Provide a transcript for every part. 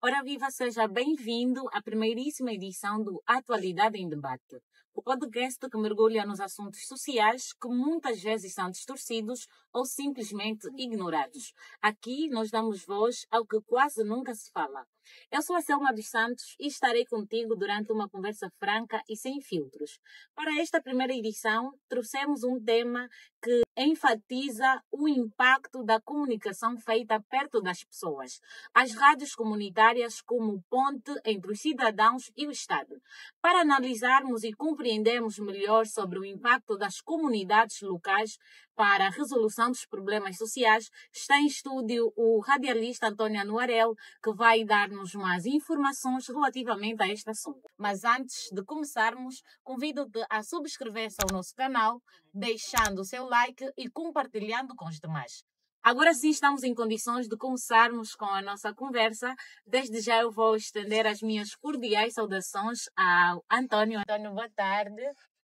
Ora viva, seja bem-vindo à primeiríssima edição do Atualidade em Debate, o podcast que mergulha nos assuntos sociais que muitas vezes são distorcidos ou simplesmente ignorados. Aqui nós damos voz ao que quase nunca se fala. Eu sou a Selma dos Santos e estarei contigo durante uma conversa franca e sem filtros. Para esta primeira edição, trouxemos um tema que enfatiza o impacto da comunicação feita perto das pessoas. As rádios comunitárias como ponte entre os cidadãos e o Estado. Para analisarmos e compreendermos melhor sobre o impacto das comunidades locais para a resolução dos problemas sociais, está em estúdio o radialista António Anuarel, que vai dar-nos mais informações relativamente a este assunto. Mas antes de começarmos, convido-te a subscrever-se ao nosso canal, deixando o seu like e compartilhando com os demais. Agora sim estamos em condições de começarmos com a nossa conversa. Desde já eu vou estender as minhas cordiais saudações ao António. António, boa tarde.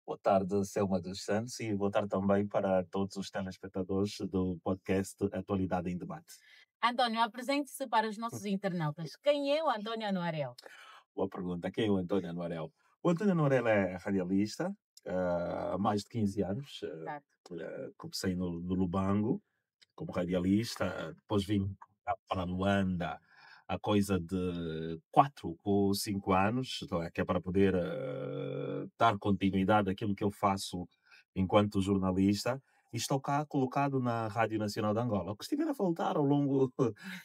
Boa tarde, Selma dos Santos, e boa tarde também para todos os telespectadores do podcast Atualidade em Debate. António, apresente-se para os nossos internautas. Quem é o António Anuarel? Boa pergunta. Quem é o António Anuarel? O António Anuarel é radialista há mais de 15 anos. Comecei no Lubango como radialista, depois vim para Luanda há coisa de 4 ou 5 anos, que é para poder dar continuidade àquilo que eu faço enquanto jornalista, e estou cá colocado na Rádio Nacional de Angola. O que estiver a faltar ao longo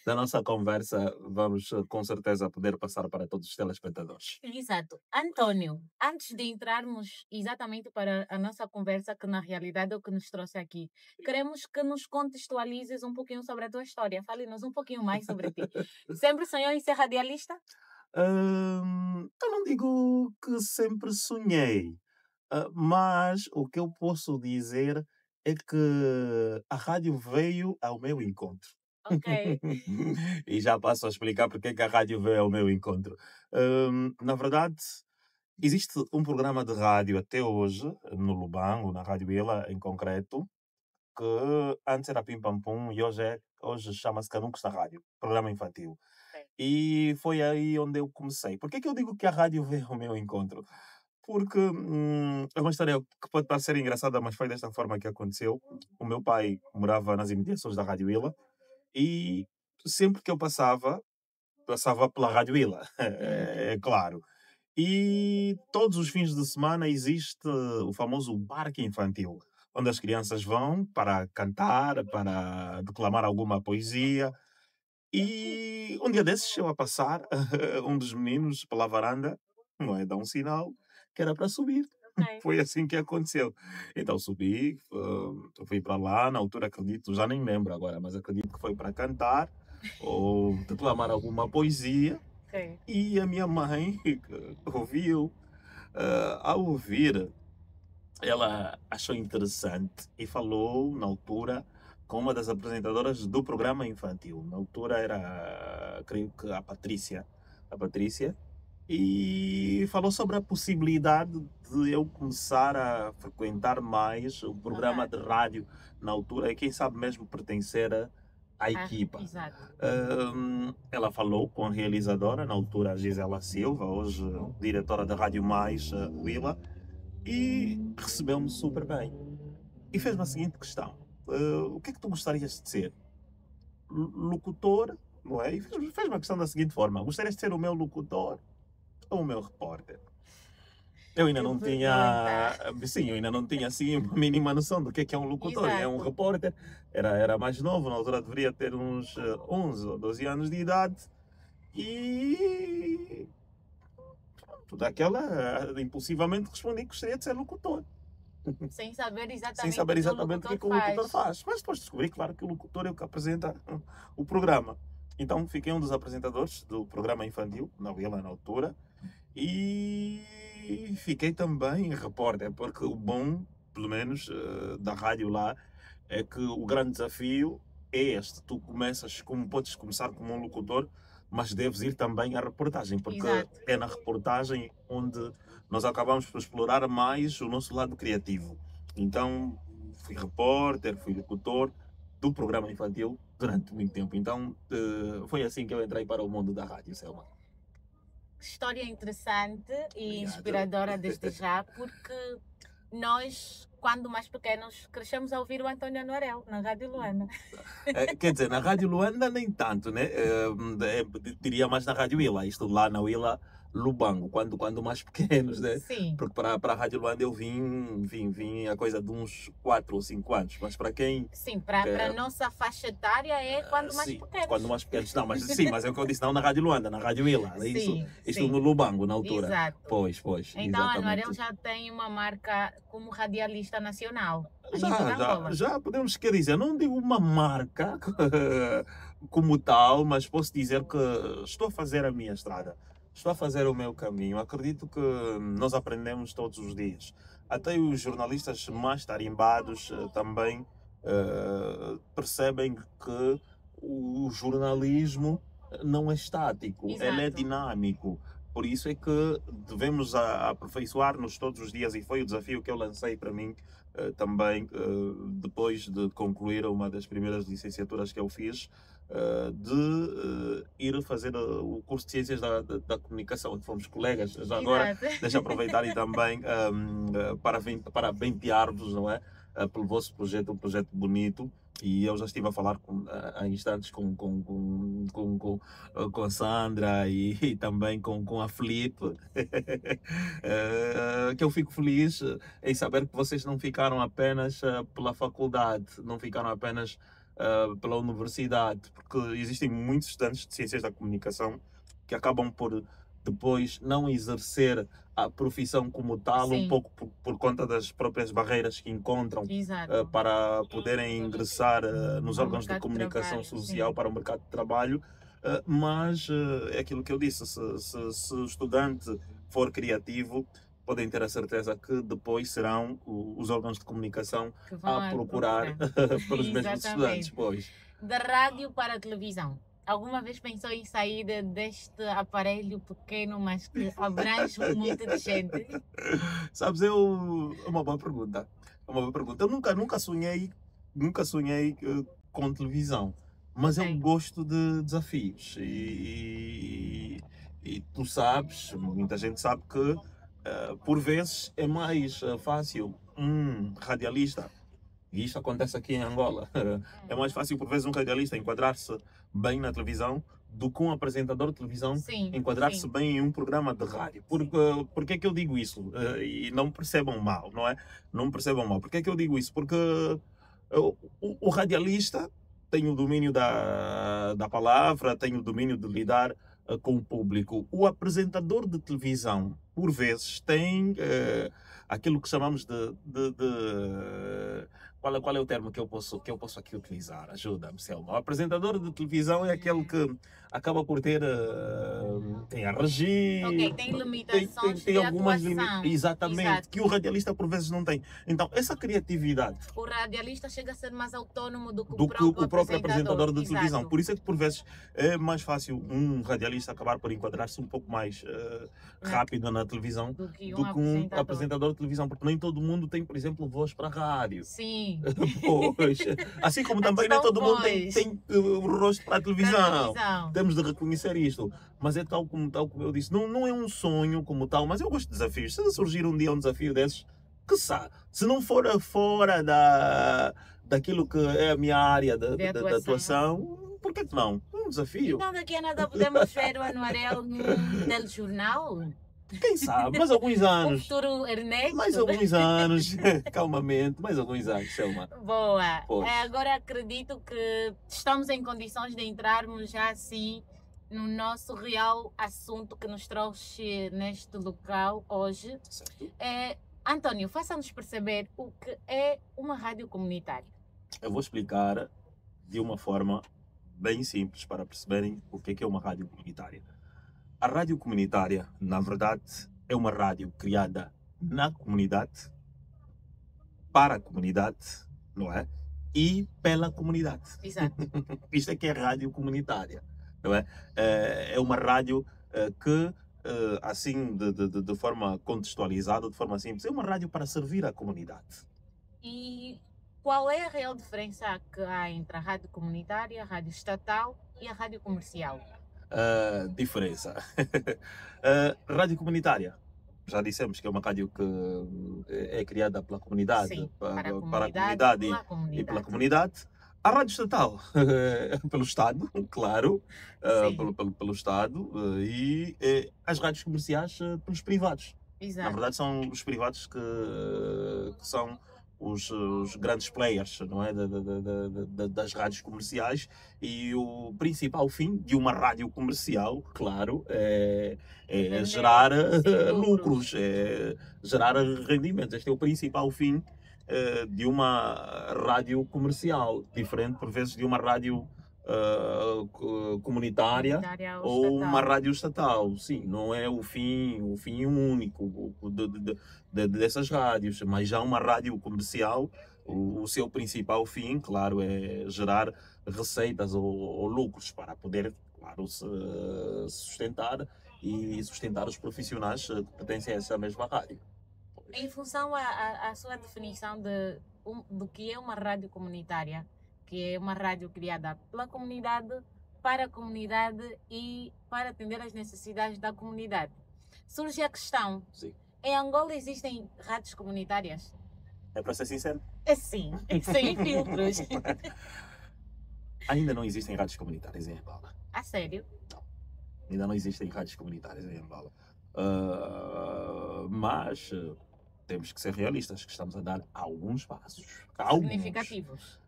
da nossa conversa, vamos com certeza poder passar para todos os telespectadores. Exato. António, antes de entrarmos exatamente para a nossa conversa, que na realidade é o que nos trouxe aqui, queremos que nos contextualizes um pouquinho sobre a tua história. Fale-nos um pouquinho mais sobre ti. Sempre sonhou em ser radialista? Eu não digo que sempre sonhei, mas o que eu posso dizer é que a rádio veio ao meu encontro. Ok. E já passo a explicar porque é que a rádio veio ao meu encontro. Na verdade, existe um programa de rádio até hoje, no Lubango, na Rádio Ila, em concreto, que antes era Pim Pam Pum e hoje chama-se Canucos da Rádio, programa infantil. Ok. E foi aí onde eu comecei. Por que é que eu digo que a rádio veio ao meu encontro? Porque é uma história que pode parecer engraçada, mas foi desta forma que aconteceu. O meu pai morava nas imediações da Rádio Ila e sempre que eu passava pela Rádio Ila, é claro. E todos os fins de semana existe o famoso parque infantil, onde as crianças vão para cantar, para declamar alguma poesia. E um dia desses, eu a passar, um dos meninos pela varanda, não é, dá um sinal que era para subir. Ok. Foi assim que aconteceu. Então subi, fui para lá, na altura acredito, já nem lembro agora, mas acredito que foi para cantar ou declamar alguma poesia. Ok. E a minha mãe, que ouviu, ao ouvir, ela achou interessante e falou, na altura, com uma das apresentadoras do programa infantil. Na altura era, creio que a Patrícia, e falou sobre a possibilidade de eu começar a frequentar mais o programa de rádio na altura e quem sabe mesmo pertencer à equipa. Exato. Ela falou com a realizadora, na altura a Gisela Silva, hoje diretora da Rádio Mais, Willa, e recebeu-me super bem. E fez-me a seguinte questão: o que é que tu gostarias de ser? Locutor, não é? E fez-me a questão da seguinte forma: gostarias de ser o meu locutor ou o meu repórter? Eu ainda Que não pergunta. tinha, sim, eu ainda não tinha assim a mínima noção do que é um locutor e é um Exato. repórter. Era mais novo, na altura deveria ter uns 11 ou 12 anos de idade e impulsivamente respondi que gostaria de ser locutor. Sem saber Sem exatamente saber o que o exatamente o que é que o locutor locutor faz. faz. Mas depois descobri, claro, que o locutor é o que apresenta o programa. Então fiquei um dos apresentadores do programa infantil, na Vila, na altura, e fiquei também repórter, porque o bom, pelo menos, da rádio lá, é que o grande desafio é este. Tu podes começar como um locutor, mas deves ir também à reportagem, porque Exato. é na reportagem onde nós acabamos por explorar mais o nosso lado criativo. Então, fui repórter, fui locutor do programa infantil durante muito tempo. Então, foi assim que eu entrei para o mundo da rádio, Selma. História interessante e Obrigado. inspiradora desde já, porque nós, quando mais pequenos, crescemos a ouvir o Antônio Anuarel na Rádio Luana. Quer dizer, na Rádio Luanda nem tanto, né? Diria mais na Rádio Willa, isto lá na Willa, Lubango, quando mais pequenos, né? Sim, Porque para a Rádio Luanda eu vim a coisa de uns 4 ou 5 anos, mas para quem... sim, para a nossa faixa etária é quando mais sim, pequenos. quando mais pequenos, não, mas sim, mas é o que eu disse, não na Rádio Luanda, na Rádio Willa, é isso, Sim, isto sim. no Lubango, na altura. Exato. Pois, Então, a exatamente. Anuarel já tem uma marca como radialista nacional a nível de Angola. Já podemos quer dizer, não digo uma marca como tal, mas posso dizer que estou a fazer a minha estrada, estou a fazer o meu caminho. Acredito que nós aprendemos todos os dias. Até os jornalistas mais tarimbados também percebem que o jornalismo não é estático, ele é Exato. dinâmico. Por isso é que devemos aperfeiçoar-nos todos os dias, e foi o desafio que eu lancei para mim também, depois de concluir uma das primeiras licenciaturas que eu fiz, de ir fazer o curso de Ciências da Comunicação, onde fomos colegas. Já agora, Exato. deixa eu aproveitar e também para bentear-vos, não é? Pelo vosso projeto, um projeto bonito. E eu já estive a falar há instantes com a Sandra e também com a Filipe, que eu fico feliz em saber que vocês não ficaram apenas pela faculdade, não ficaram apenas pela universidade, porque existem muitos estudantes de Ciências da Comunicação que acabam por depois não exercer a profissão como tal, Sim. um pouco por conta das próprias barreiras que encontram Exato. para poderem ingressar nos Ao órgãos de mercado de comunicação trabalho, social, sim. para o mercado de trabalho. Mas é aquilo que eu disse, se o estudante for criativo, podem ter a certeza que depois serão os órgãos de comunicação Que vão a procurar pelos mesmos estudantes. Exatamente. Pois. Da rádio para a televisão. Alguma vez pensou em sair deste aparelho pequeno, mas que abrange muita de gente? Sabes, é uma boa pergunta. É uma boa pergunta. Eu nunca sonhei com televisão, mas eu Ok. gosto de desafios. E tu sabes, muita gente sabe que por vezes é mais fácil um radialista, e isto acontece aqui em Angola, é mais fácil por vezes um radialista enquadrar-se bem na televisão do que um apresentador de televisão Sim, enquadrar-se sim. bem em um programa de rádio. Por que é que eu digo isso? E não me percebam mal, não é? Não me percebam mal. Por que é que eu digo isso? Porque o radialista tem o domínio da palavra, tem o domínio de lidar com o público. O apresentador de televisão, por vezes, tem aquilo que chamamos qual é o termo que eu posso aqui utilizar? Ajuda-me, Selma. O apresentador de televisão é aquele que acaba por ter tem a regir, Ok, tem limitações tem de algumas atuação. exatamente, Exato. que o radialista por vezes não tem. Então, essa criatividade O radialista chega a ser mais autônomo do que do que o próprio apresentador de Exato. televisão. Por isso é que por vezes é mais fácil um radialista acabar por enquadrar-se um pouco mais rápido na televisão Do que do que um apresentador de televisão, porque nem todo mundo tem, por exemplo, voz para rádio. Sim. Pois. Assim como também nem todo mundo tem o rosto para a televisão. Temos de reconhecer isto. Mas é tal como eu disse, não é um sonho como tal, mas eu gosto de desafios. Se surgir um dia um desafio desses, que sabe, se não for fora daquilo que é a minha área de atuação, por que não? É um desafio. Então daqui a nada podemos ver o Anuarel num telejornal? Quem sabe, mais alguns anos. O futuro Ernesto. Mais alguns anos, calmamente, mais alguns anos, Selma. Boa. Agora acredito que estamos em condições de entrarmos já assim no nosso real assunto que nos trouxe neste local hoje. Certo. Antônio, faça-nos perceber o que é uma rádio comunitária. Eu vou explicar de uma forma bem simples para perceberem o que é uma rádio comunitária. A rádio comunitária, na verdade, é uma rádio criada na comunidade, para a comunidade, não é? E pela comunidade. Exato. Isto é que é rádio comunitária, não é? É uma rádio que, assim, de forma contextualizada, de forma simples, é uma rádio para servir a comunidade. E Qual é a real diferença que há entre a rádio comunitária, a rádio estatal e a rádio comercial? Diferença. Rádio comunitária. Já dissemos que é uma rádio que é criada pela comunidade, Sim, para a para a comunidade, comunidade pela e pela comunidade. comunidade. A rádio estatal, pelo Estado, claro, Sim, pelo Estado, e as rádios comerciais pelos privados. Na exato. verdade, são os privados que são os grandes players, não é? Das rádios comerciais, e o principal fim de uma rádio comercial, claro, é Vender, gerar sim, lucros. lucros, é gerar rendimentos. Este é o principal fim de uma rádio comercial, diferente por vezes de uma rádio comunitária Comunitária ou ou uma estatal. rádio estatal. Sim, não é o fim único dessas rádios, mas já uma rádio comercial, o seu principal fim, claro, é gerar receitas ou lucros para poder, claro, se sustentar e sustentar os profissionais que pertencem a essa mesma rádio. Em função à sua definição do que é uma rádio comunitária, que é uma rádio criada pela comunidade, para a comunidade e para atender às necessidades da comunidade. Surge a questão: Sim. em Angola existem rádios comunitárias? É para ser sincero, Sim, sem filtros. ainda não existem rádios comunitárias em Angola. A sério? Ainda não existem rádios comunitárias em Angola. Mas temos que ser realistas, que estamos a dar alguns passos. Alguns. Significativos.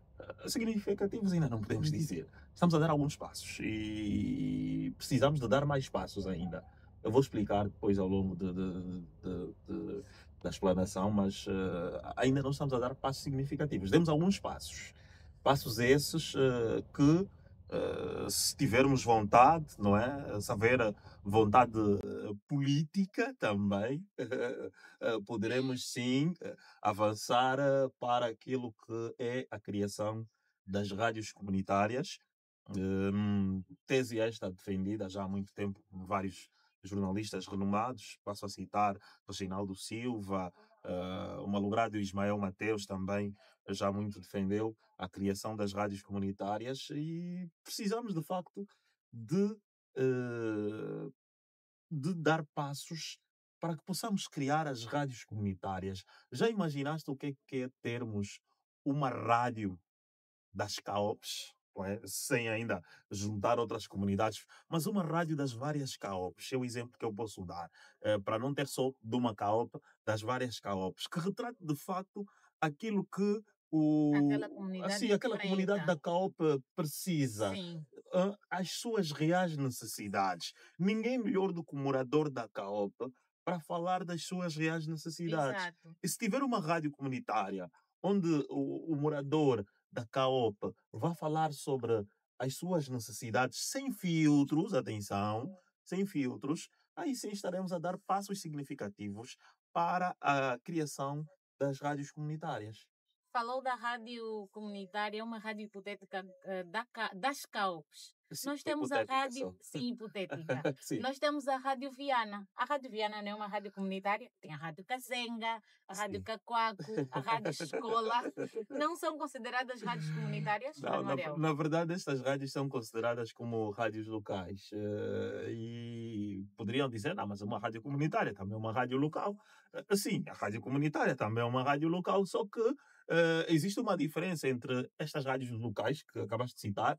Significativos ainda não podemos dizer. Estamos a dar alguns passos e precisamos de dar mais passos ainda. Eu vou explicar depois ao longo da explanação, mas ainda não estamos a dar passos significativos. Demos alguns passos. Passos esses que, se tivermos vontade, não é? Se haver vontade política também, poderemos sim avançar para aquilo que é a criação das rádios comunitárias. Tese esta defendida já há muito tempo por vários jornalistas renomados, passo a citar Reginaldo Silva, o malogrado Ismael Mateus também já muito defendeu a criação das rádios comunitárias e precisamos de facto de, eh, de dar passos para que possamos criar as rádios comunitárias. Já imaginaste o que é termos uma rádio das CAOPs, não é? Sem ainda juntar outras comunidades, mas uma rádio das várias CAOPs, é o exemplo que eu posso dar, para não ter só de uma CAOP, das várias CAOPs, que retrate de facto aquilo que Aquela comunidade assim, aquela comunidade enfrenta. da CAOP precisa, Sim, as suas reais necessidades. Ninguém melhor do que o morador da CAOP para falar das suas reais necessidades. exato. E se tiver uma rádio comunitária onde o morador da CAOP vai falar sobre as suas necessidades sem filtros, atenção, sem filtros, aí sim estaremos a dar passos significativos para a criação das rádios comunitárias. Falou da rádio comunitária, é uma rádio hipotética das CAUPs. Sim, Nós temos a hipotética rádio, só. sim, hipotética. Sim, Nós temos a Rádio Viana. A Rádio Viana não é uma rádio comunitária. Tem a Rádio Cazenga, a Rádio sim. Cacoaco, a Rádio Escola. Não são consideradas rádios comunitárias, Não, Manuel? na verdade, estas rádios são consideradas como rádios locais. E poderiam dizer, não, mas é uma rádio comunitária, também é uma rádio local. Sim, a rádio comunitária também é uma rádio local, só que existe uma diferença entre estas rádios locais, que acabaste de citar,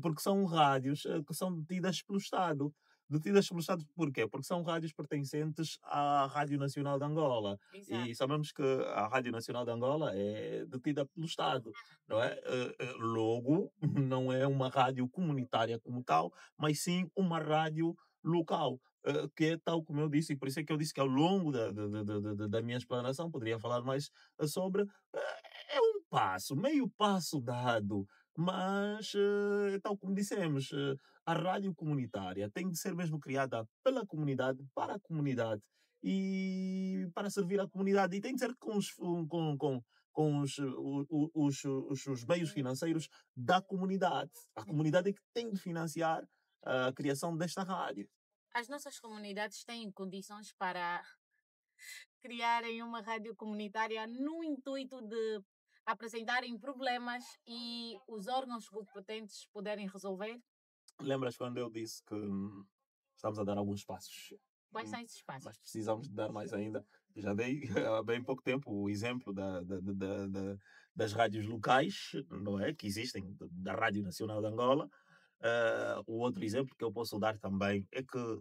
porque são rádios que são detidas pelo Estado. Detidas pelo Estado porquê? Porque são rádios pertencentes à Rádio Nacional de Angola. E Exato. sabemos que a Rádio Nacional de Angola é detida pelo Estado, não é? Logo, não é uma rádio comunitária como tal, mas sim uma rádio local, que é tal como eu disse, e por isso é que eu disse que ao longo da minha explanação poderia falar mais sobre. É um passo, meio passo dado, mas, tal como dissemos, a rádio comunitária tem de ser mesmo criada pela comunidade, para a comunidade e para servir a comunidade, e tem de ser com os meios financeiros da comunidade. A comunidade é que tem de financiar a criação desta rádio. As nossas comunidades têm condições para criarem uma rádio comunitária no intuito de apresentarem problemas e os órgãos competentes puderem resolver? Lembras quando eu disse que estamos a dar alguns passos, Quais hum, são esses passos? mas precisamos de dar mais ainda? Já dei há bem pouco tempo o exemplo das rádios locais, não é? Que existem, da Rádio Nacional de Angola. O outro exemplo que eu posso dar também é que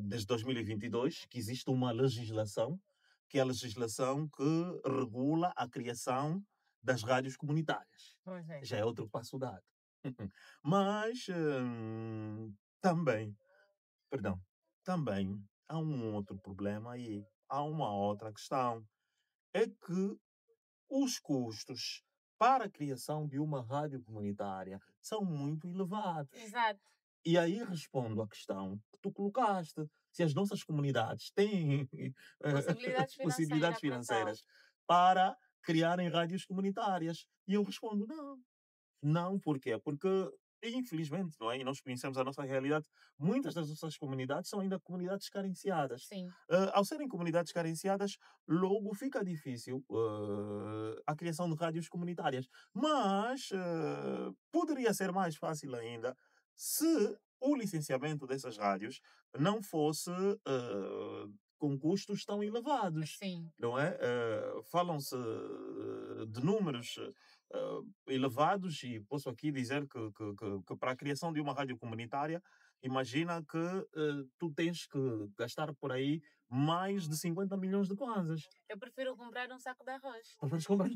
desde 2022 que existe uma legislação, que é a legislação que regula a criação das rádios comunitárias. Pois é. Já é outro passo dado. Mas também, perdão, também há um outro problema aí, há uma outra questão, é que os custos para a criação de uma rádio comunitária são muito elevados. Exato. E aí respondo à questão que tu colocaste, se as nossas comunidades têm Possibilidades possibilidades financeiras para tal. financeiras para criarem rádios comunitárias. E eu respondo, não. Não, porquê? Porque, infelizmente, não é? E nós conhecemos a nossa realidade, muitas das nossas comunidades são ainda comunidades carenciadas. Sim. Ao serem comunidades carenciadas, logo fica difícil a criação de rádios comunitárias. Mas poderia ser mais fácil ainda se o licenciamento dessas rádios não fosse com custos tão elevados. Sim. Não é? Falam-se de números elevados, e posso aqui dizer que para a criação de uma rádio comunitária, imagina que tu tens que gastar por aí mais de 50 milhões de kwanzas. Eu prefiro comprar um saco de arroz. Mas comprar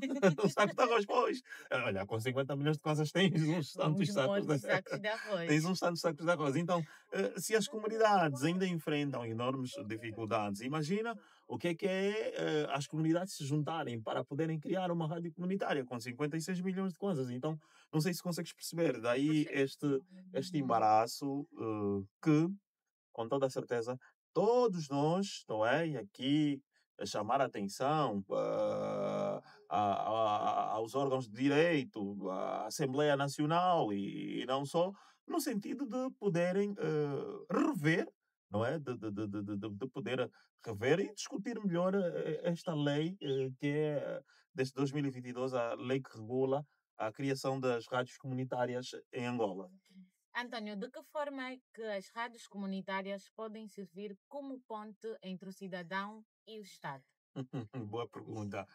um saco de arroz, pois. Olha, com 50 milhões de kwanzas tens uns tantos sacos Muitos sacos de arroz. tens uns tantos sacos de arroz. Então, se as comunidades ainda enfrentam enormes dificuldades, imagina o que é as comunidades se juntarem para poderem criar uma rádio comunitária com 56 milhões de kwanzas. Então, não sei se consegues perceber. Daí este embaraço que, com toda a certeza, todos nós, não é? E aqui chamar a atenção aos órgãos de direito, à Assembleia Nacional e não só, no sentido de poderem rever, não é? De poder rever e discutir melhor esta lei que é, desde 2022, a lei que regula a criação das rádios comunitárias em Angola. António, de que forma é que as rádios comunitárias podem servir como ponte entre o cidadão e o Estado? Boa pergunta.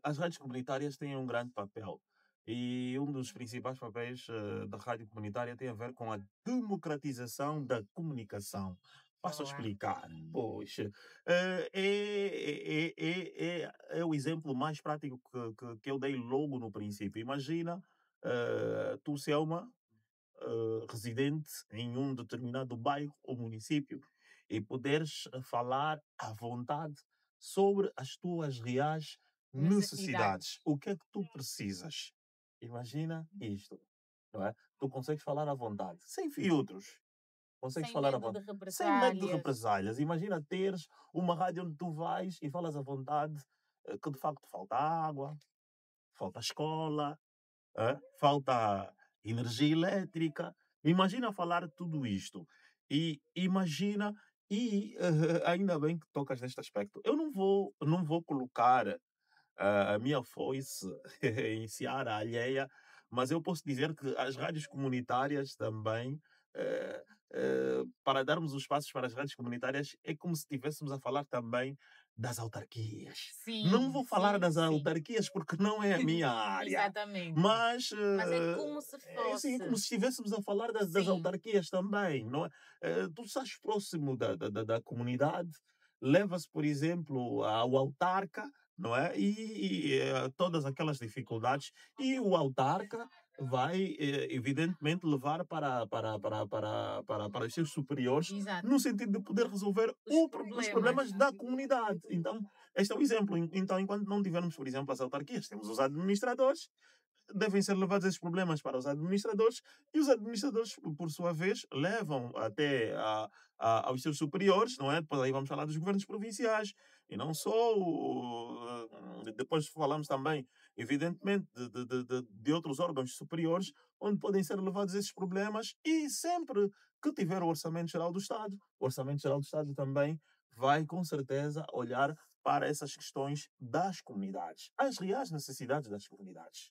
As rádios comunitárias têm um grande papel. E um dos principais papéis da rádio comunitária tem a ver com a democratização da comunicação. Passo a Boa. explicar. Pois, é o exemplo mais prático que eu dei logo no princípio. Imagina, tu, Selma, residente em um determinado bairro ou município, e poderes falar à vontade sobre as tuas reais necessidades. O que é que tu precisas? Imagina isto, não é? Tu consegues falar à vontade, sem filtros. Consegues Sem falar à medo de vontade, sem medo de represálias. represálias. Imagina teres uma rádio onde tu vais e falas à vontade, que de facto falta água, falta escola, falta energia elétrica. Imagina falar tudo isto. E imagina, e ainda bem que tocas neste aspecto. Eu não vou colocar a minha foice em seara alheia, mas eu posso dizer que as rádios comunitárias também, para darmos os passos para as rádios comunitárias, é como se estivéssemos a falar também das autarquias. Não Sim, vou falar sim, das sim. autarquias porque não é a minha área. Exatamente. Mas Mas é como se é assim, como fosse. se estivéssemos a falar das Sim. autarquias também, não é? Tu estás próximo da comunidade, leva-se, por exemplo, ao autarca, não é? E todas aquelas dificuldades, e o autarca vai, evidentemente, levar para os seus superiores, Exato. no sentido de poder resolver Os os problemas problemas. da comunidade. Então, este é o exemplo. Então, enquanto não tivermos, por exemplo, as autarquias, temos os administradores, devem ser levados esses problemas para os administradores, e os administradores, por sua vez, levam até aos seus superiores, não é? Depois aí vamos falar dos governos provinciais, e não só. Depois falamos também, evidentemente, de outros órgãos superiores, onde podem ser levados esses problemas, e sempre que tiver o Orçamento Geral do Estado, o Orçamento Geral do Estado também vai, com certeza, olhar para essas questões das comunidades, as reais necessidades das comunidades.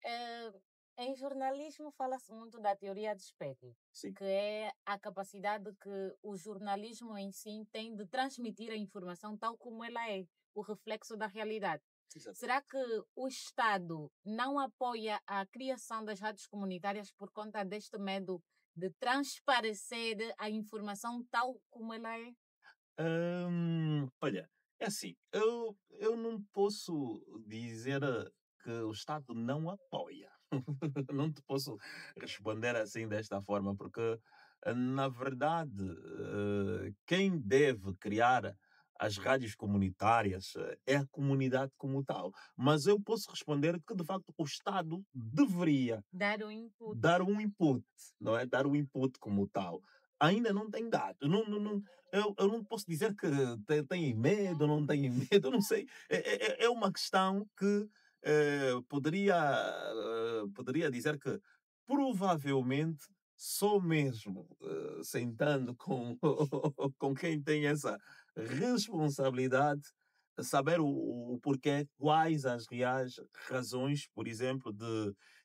Eh, Em jornalismo fala-se muito da teoria do espelho, Sim, que é a capacidade que o jornalismo em si tem de transmitir a informação tal como ela é, o reflexo da realidade. exato. Será que o Estado não apoia a criação das rádios comunitárias por conta deste medo de transparecer a informação tal como ela é? Olha, é assim, eu não posso dizer que o Estado não apoia. Não te posso responder assim desta forma, porque, na verdade, quem deve criar as rádios comunitárias é a comunidade como tal. Mas eu posso responder que, de facto, o Estado deveria Dar o input. dar um input, não é? Dar o input como tal. Ainda não tem dado. Eu não posso dizer que têm medo, não têm medo, eu não sei. É uma questão que poderia dizer que provavelmente só mesmo sentando com, com quem tem essa responsabilidade, saber o porquê, quais as reais razões, por exemplo,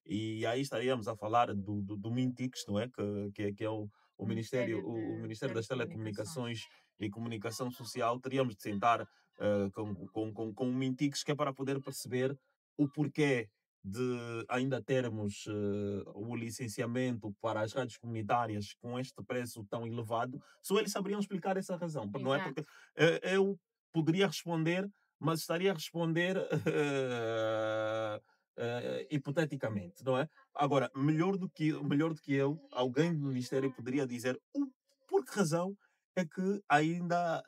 e aí estaríamos a falar do Mintix, não é? Que é o Ministério, Ministério o de Ministério das Telecomunicações. Telecomunicações e Comunicação Social. Teríamos de sentar com o Mintix, que é para poder perceber o porquê de ainda termos o licenciamento para as rádios comunitárias com este preço tão elevado. Só eles saberiam explicar essa razão, não é? Exato. Porque eu poderia responder, mas estaria a responder hipoteticamente, não é? Agora, melhor do que eu, alguém do Ministério poderia dizer por que razão é que ainda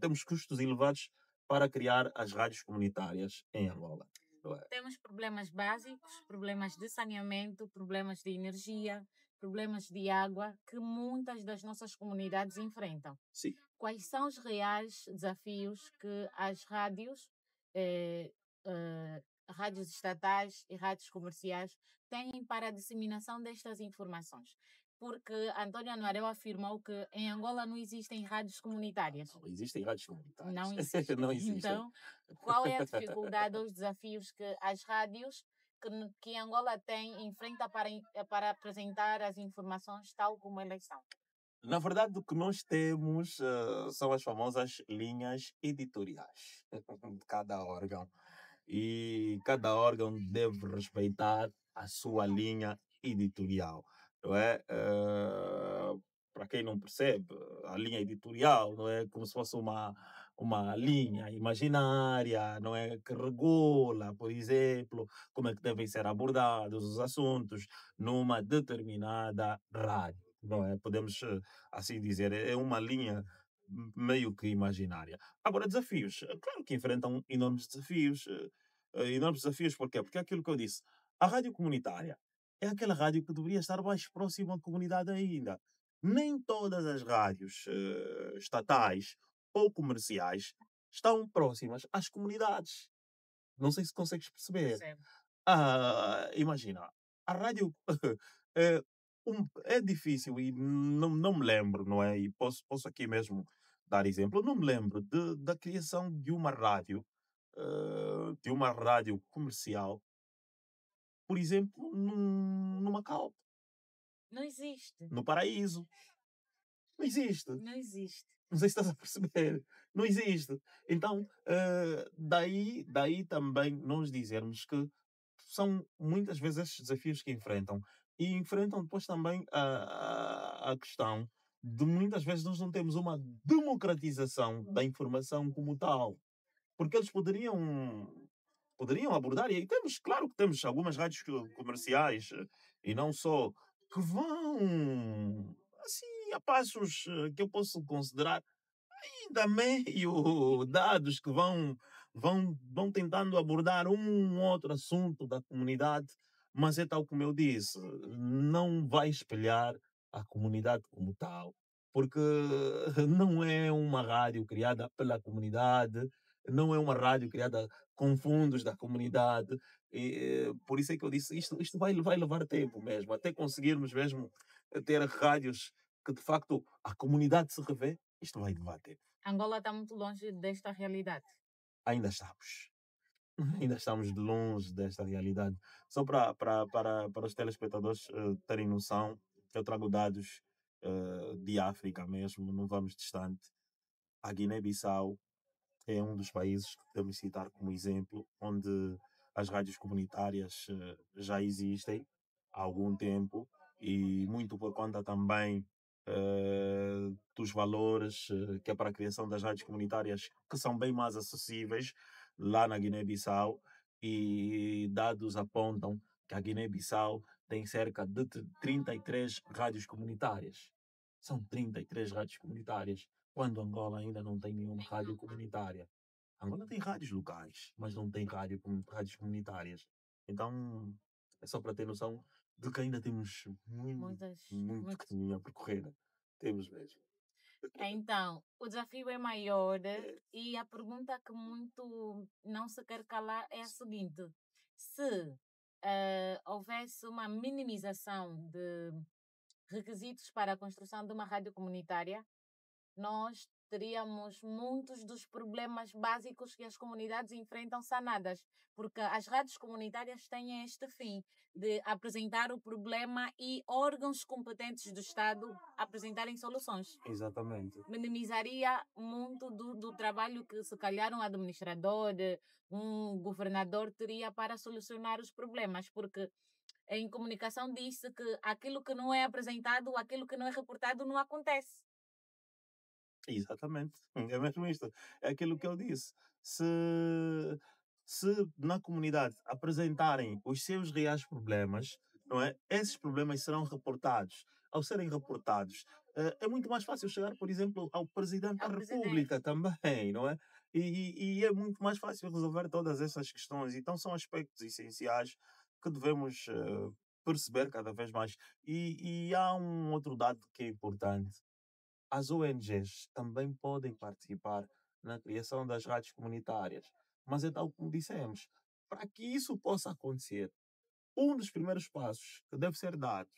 temos custos elevados para criar as rádios comunitárias em Angola. Não é? Temos problemas básicos, problemas de saneamento, problemas de energia, problemas de água que muitas das nossas comunidades enfrentam. Sim. Quais são os reais desafios que as rádios, eh, rádios estatais e rádios comerciais têm para a disseminação destas informações? Porque António Anuareu afirmou que em Angola não existem rádios comunitárias. Não existem rádios Não comunitárias. existem. Não existem. Então, qual é a dificuldade ou os desafios que as rádios que Angola tem enfrenta para apresentar as informações tal como elas são? Na verdade, o que nós temos são as famosas linhas editoriais de cada órgão. E cada órgão deve respeitar a sua linha editorial, não é? Para quem não percebe, a linha editorial não é como se fosse uma linha imaginária, não é? Que regula, por exemplo, como é que devem ser abordados os assuntos numa determinada rádio. Não é? Podemos assim dizer, é uma linha meio que imaginária. Agora, desafios. Claro que enfrentam enormes desafios. Enormes desafios porquê? Porque é aquilo que eu disse. A rádio comunitária é aquela rádio que deveria estar mais próxima à comunidade ainda. Nem todas as rádios estatais ou comerciais estão próximas às comunidades. Não sei se consegues perceber. Percebe? Imagina, a rádio é, é difícil e não me lembro, não é? E posso aqui mesmo dar exemplo. Não me lembro da criação de uma rádio comercial, por exemplo, no Macau, Não existe. no Paraíso. Não existe. Não existe. Não sei se estás a perceber. Não existe. Então, daí também nós dizermos que são muitas vezes estes desafios que enfrentam. E enfrentam depois também a questão de muitas vezes nós não temos uma democratização da informação como tal. Porque eles poderiam abordar, e aí temos, claro que temos algumas rádios comerciais e não só, que vão assim a passos que eu posso considerar ainda meio dados que vão tentando abordar um outro assunto da comunidade, mas é tal como eu disse, não vai espelhar a comunidade como tal, porque não é uma rádio criada pela comunidade, não é uma rádio criada com fundos da comunidade, e, por isso é que eu disse, isto vai levar tempo mesmo, até conseguirmos mesmo ter rádios que de facto a comunidade se revê, isto vai levar tempo. Angola está muito longe desta realidade. Ainda estamos. Ainda estamos longe desta realidade. Só para os telespectadores terem noção, eu trago dados de África mesmo, não vamos distante. A Guiné-Bissau é um dos países que podemos citar como exemplo, onde as rádios comunitárias já existem há algum tempo e muito por conta também dos valores que é para a criação das rádios comunitárias, que são bem mais acessíveis lá na Guiné-Bissau, e dados apontam que a Guiné-Bissau tem cerca de 33 rádios comunitárias. São 33 rádios comunitárias, quando Angola ainda não tem nenhuma rádio comunitária. Angola tem rádios locais, mas não tem rádios comunitárias. Então, é só para ter noção de que ainda temos muito Muitos. caminho a percorrer. Temos mesmo. Então, o desafio é maior e a pergunta que muito não se quer calar é a seguinte: se houvesse uma minimização de requisitos para a construção de uma rádio comunitária, nós teríamos muitos dos problemas básicos que as comunidades enfrentam sanadas, porque as rádios comunitárias têm este fim de apresentar o problema e órgãos competentes do Estado apresentarem soluções. Exatamente. Minimizaria muito do trabalho que se calhar um administrador, um governador teria para solucionar os problemas, porque em comunicação diz-se que aquilo que não é apresentado, aquilo que não é reportado não acontece. Exatamente. É mesmo isto. É aquilo que eu disse. Se, se na comunidade apresentarem os seus reais problemas, não é? Esses problemas serão reportados. Ao serem reportados, é muito mais fácil chegar, por exemplo, ao Presidente da Ao presidente. República também, não é? E é muito mais fácil resolver todas essas questões. Então, são aspectos essenciais que devemos perceber cada vez mais. E há um outro dado que é importante: as ONGs também podem participar na criação das rádios comunitárias, mas é tal como dissemos, para que isso possa acontecer, um dos primeiros passos que deve ser dado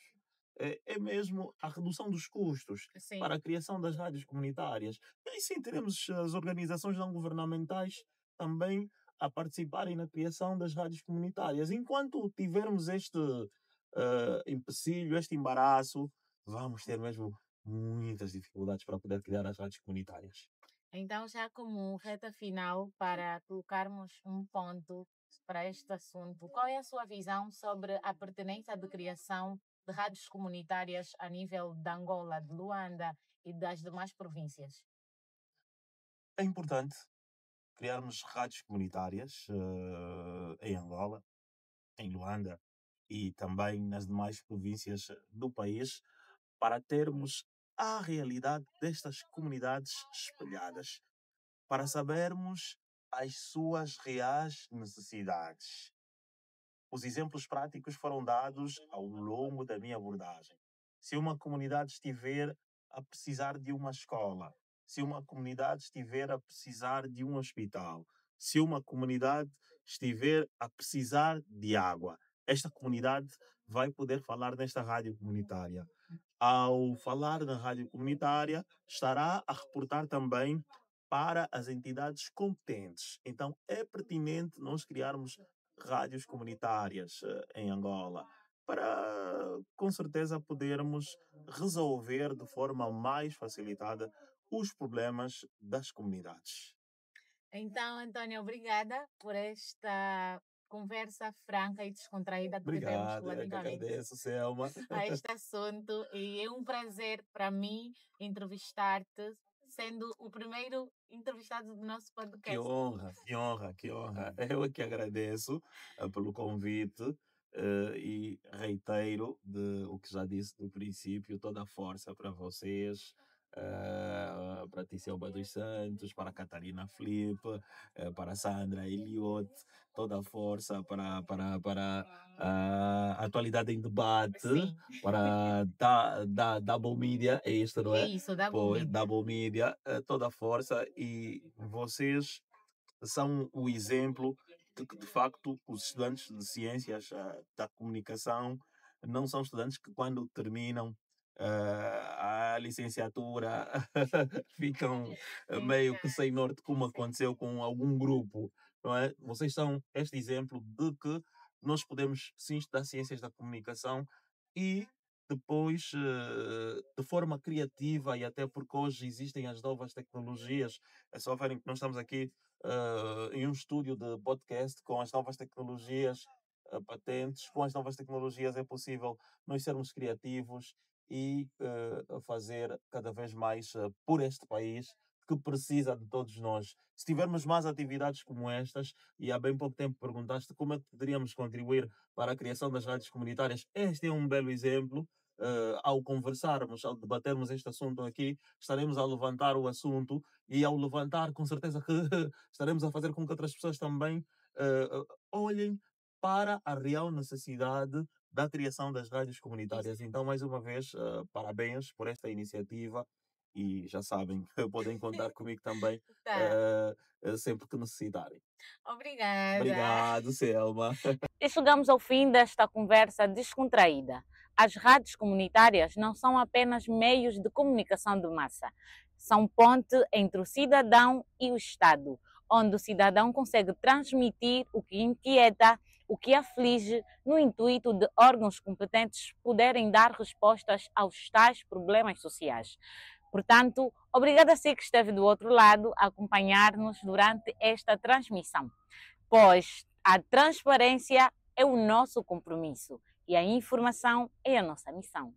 é mesmo a redução dos custos Sim. para a criação das rádios comunitárias. E aí sim teremos as organizações não governamentais também a participarem na criação das rádios comunitárias. Enquanto tivermos este empecilho, este embaraço, vamos ter mesmo muitas dificuldades para poder criar as rádios comunitárias. Então, já como reta final, para colocarmos um ponto para este assunto, qual é a sua visão sobre a pertinência de criação de rádios comunitárias a nível de Angola, de Luanda e das demais províncias? É importante criarmos rádios comunitárias em Angola, em Luanda e também nas demais províncias do país, para termos a realidade destas comunidades espalhadas, para sabermos as suas reais necessidades. Os exemplos práticos foram dados ao longo da minha abordagem. Se uma comunidade estiver a precisar de uma escola, se uma comunidade estiver a precisar de um hospital, se uma comunidade estiver a precisar de água, esta comunidade vai poder falar nesta rádio comunitária. Ao falar na rádio comunitária, estará a reportar também para as entidades competentes. Então, é pertinente nós criarmos rádios comunitárias em Angola, para com certeza podermos resolver de forma mais facilitada os problemas das comunidades. Então, Antônio, obrigada por esta conversa franca e descontraída que tivemos Obrigado, eu é que relativamente agradeço, Selma. a este assunto e é um prazer para mim entrevistar-te, sendo o primeiro entrevistado do nosso Que podcast. honra, que honra, que honra. Eu é que agradeço pelo convite e reitero o que já disse no princípio, toda a força para vocês, para Tisselba dos Santos, para a Catarina Filipe, para a Sandra Eliot, toda a força para a atualidade em debate, Sim, para Double Media, é isto, não é é? isso, dá bom Pois, mídia. Double Media, toda a força, e vocês são o exemplo de que, de facto, os estudantes de ciências da comunicação não são estudantes que, quando terminam, a licenciatura ficam meio que sem norte, como aconteceu com algum grupo, não é? Vocês são este exemplo de que nós podemos sim estudar ciências da comunicação e depois, de forma criativa, e até porque hoje existem as novas tecnologias, é só verem que nós estamos aqui em um estúdio de podcast com as novas tecnologias patentes, com as novas tecnologias é possível nós sermos criativos e fazer cada vez mais por este país que precisa de todos nós. Se tivermos mais atividades como estas, e há bem pouco tempo perguntaste como é que poderíamos contribuir para a criação das rádios comunitárias, este é um belo exemplo. Ao conversarmos, ao debatermos este assunto aqui, estaremos a levantar o assunto e ao levantar, com certeza que estaremos a fazer com que outras pessoas também olhem para a real necessidade da criação das rádios comunitárias. Então, mais uma vez, parabéns por esta iniciativa e já sabem, podem contar comigo também Tá. sempre que necessitarem. Obrigada. Obrigado, Selma. E chegamos ao fim desta conversa descontraída. As rádios comunitárias não são apenas meios de comunicação de massa, são ponte entre o cidadão e o Estado, onde o cidadão consegue transmitir o que inquieta, o que aflige, no intuito de órgãos competentes poderem dar respostas aos tais problemas sociais. Portanto, obrigada a si que esteve do outro lado a acompanhar-nos durante esta transmissão, pois a transparência é o nosso compromisso e a informação é a nossa missão.